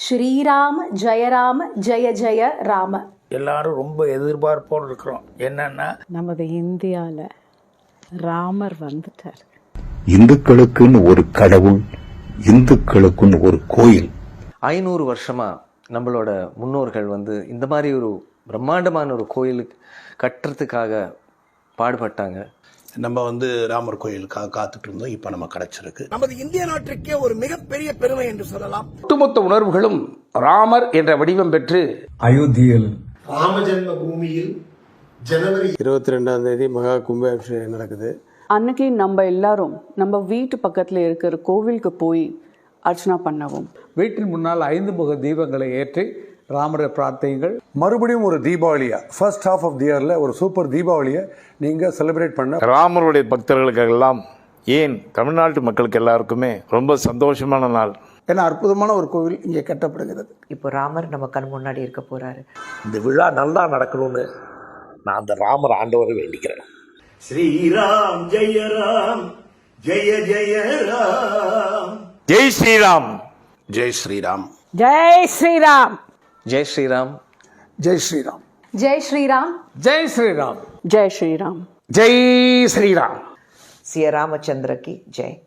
ஸ்ரீராம ஜெயராம ஜெய ஜெய ராம. எல்லாரும் ரொம்ப எதிர்பார்ப்போடு இருக்கிறோம். என்னன்னா நமது இந்தியாவில் ராமர் வந்துட்டார். இந்துக்களுக்குன்னு ஒரு கடவுள், இந்துக்களுக்குன்னு ஒரு கோயில். 500 வருஷமா நம்மளோட முன்னோர்கள் இந்த மாதிரி ஒரு பிரம்மாண்டமான ஒரு கோயிலுக்கு கட்டுறதுக்காக பாடுபட்டாங்க. நம்ம ராமர் கோயிலுக்காக காத்துட்டு இருந்தோம். இப்ப நம்ம கிடைச்சிருக்கு. நமது இந்திய நாட்டிற்கே ஒரு மிகப்பெரிய பெருமை என்று சொல்லலாம். ஒட்டுமொத்த உணர்வுகளும் ராமர் என்ற வடிவம் பெற்று அயோத்தியில் ராமஜென்ம பூமியில் ஜனவரி 22 மகா கும்பாபிஷேகம் நடக்குது. அன்னைக்கு நம்ம எல்லாரும் நம்ம வீட்டு பக்கத்தில் இருக்கிற கோவிலுக்கு போய் அர்ச்சனா பண்ணவும், வீட்டின் முன்னால் 5 முக தீபங்களை ஏற்றி ராமரை பிரார்த்தியுங்கள். மறுபடியும் ஒரு தீபாவளியா ஃபர்ஸ்ட் ஹாஃப் ஆஃப் தி இயர்ல ஒரு சூப்பர் தீபாவளியை நீங்க செலிப்ரேட் பண்ண ராமருடைய பக்தர்களுக்கெல்லாம், ஏன் தமிழ்நாட்டு மக்களுக்கு எல்லாருக்குமே ரொம்ப சந்தோஷமான நாள். ஏன்னா அற்புதமான ஒரு கோவில் இங்கே கட்டப்படுகிறது. இப்போ ராமர் நம்ம கண் முன்னாடி இருக்க போறாரு. இந்த விழா நல்லா நடக்கணும்னு நான் அந்த ராமர் ஆண்டவரை வேண்டிக்கிறேன். ஸ்ரீராம் ஜெய ராம் ஜெய ஜெய ராம். ஜெய் ஸ்ரீராம். ஜெய் ஸ்ரீராம். ஜெய் ஸ்ரீராம். ஜெய் ஸ்ரீராம். ஜெய் ஸ்ரீராம். ஜெய் ஸ்ரீராம். ஜெய் ஸ்ரீராம். ஜெய் ஸ்ரீராம். ஜெய் ஸ்ரீராம். சிய ராமச்சந்திர கி ஜெய்.